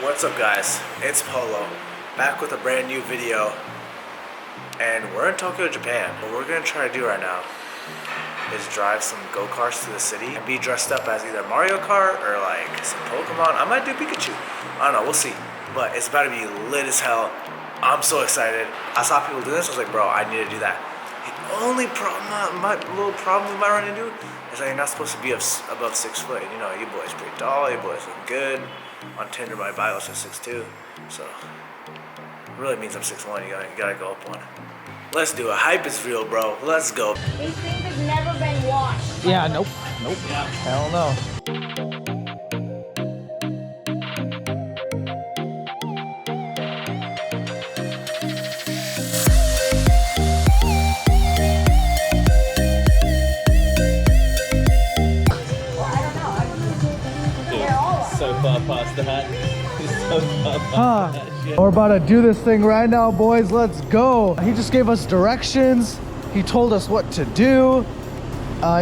What's up guys, it's Polo, back with a brand new video, and we're in Tokyo, Japan. What we're gonna try to do right now is drive some go-karts to the city and be dressed up as either Mario Kart or like some Pokemon. I might do Pikachu, I don't know, we'll see. But it's about to be lit as hell. I'm so excited. I saw people do this, I was like, bro, I need to do that. The only problem, little problem we might run into is that you're not supposed to be above 6 foot. You know, you boys pretty tall, you boys look good. On Tinder, my bio says 6'2", so it really means I'm 6'1". You gotta go up one. Let's do it. Hype is real, bro. Let's go. These things have never been washed. Yeah, nope. Yeah. Hell no. So far past that. So far past that shit. We're about to do this thing right now, boys. Let's go. He just gave us directions. He told us what to do.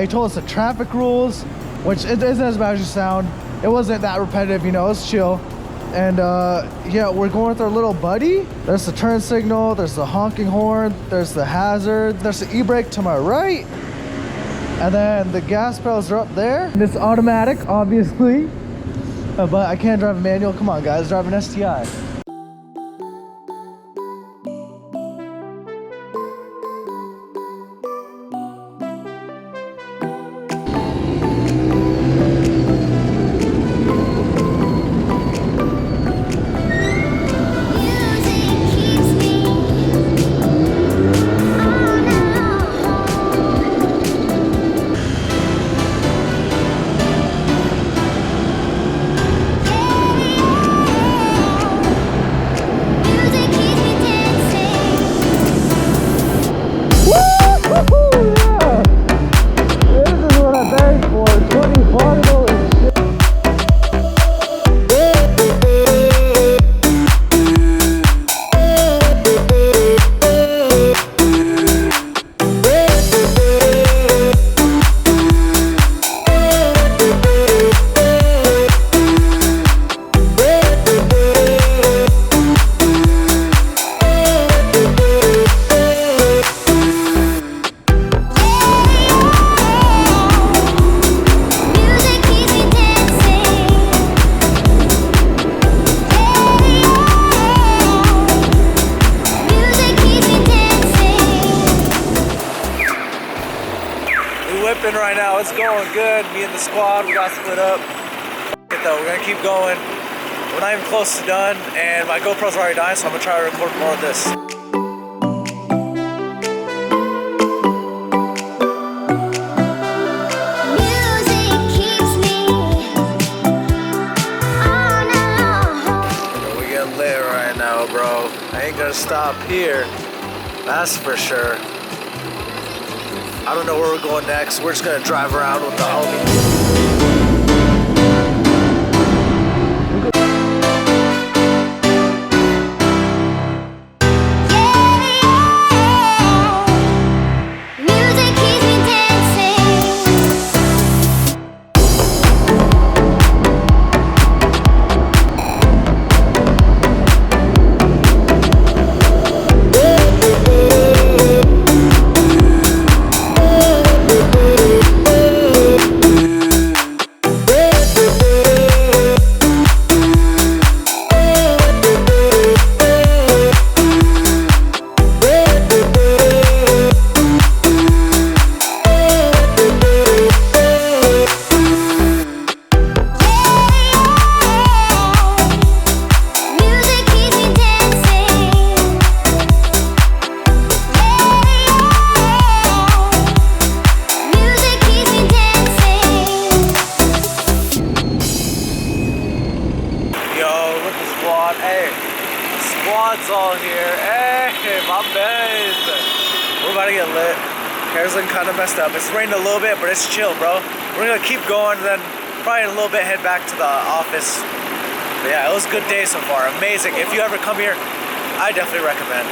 He told us the traffic rules, which it isn't as bad as you sound. It wasn't that repetitive, you know, it's chill. And yeah, we're going with our little buddy. There's the turn signal, there's the honking horn, there's the hazard, there's the e-brake to my right. And then the gas pedals are up there. And it's automatic, obviously. But I can't drive a manual. Come on, guys, drive an STI. Right now, it's going good. Me and the squad, we got split up. Though, we're gonna keep going. We're not even close to done, and my GoPro's already dying, so I'm gonna try to record more of this. We're getting lit right now, bro. I ain't gonna stop here. That's for sure. I don't know where we're going next. We're just gonna drive around with the homie. Hey, squad's all here. Hey, my man. We're about to get lit. Hair's looking kind of messed up. It's raining a little bit, but it's chill, bro. We're gonna keep going, then probably in a little bit head back to the office. But yeah, it was a good day so far. Amazing. If you ever come here, I definitely recommend.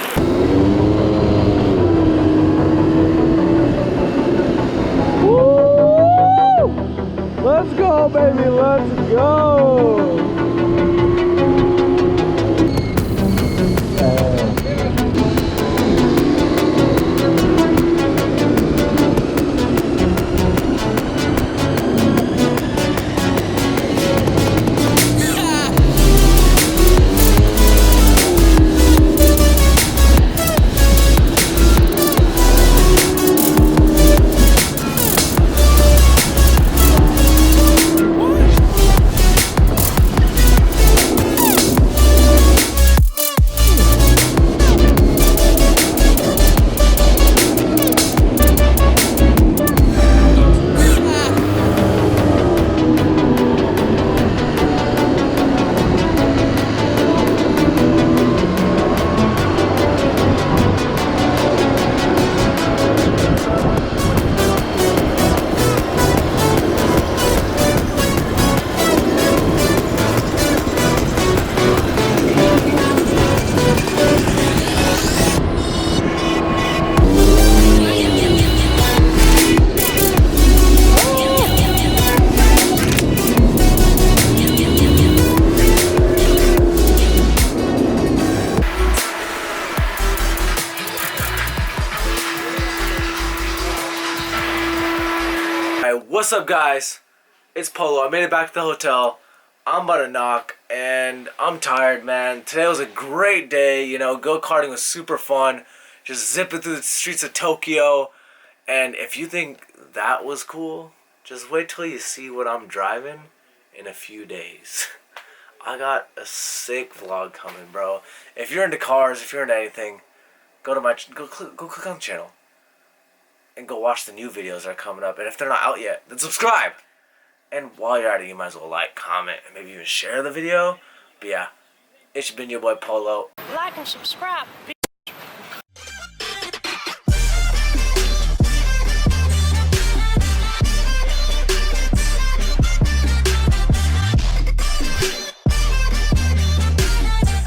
Let's go, baby, let's go. What's up, guys? It's Polo. I made it back to the hotel. I'm about to knock, and I'm tired, man. Today was a great day. You know, go-karting was super fun. Just zipping through the streets of Tokyo. And if you think that was cool, just wait till you see what I'm driving in a few days. I got a sick vlog coming, bro. If you're into cars, if you're into anything, go click on the channel and go watch the new videos that are coming up. And if they're not out yet, then subscribe. And while you're at it, you might as well like, comment, and maybe even share the video. But yeah, it's been your boy Polo. Like and subscribe, bitch.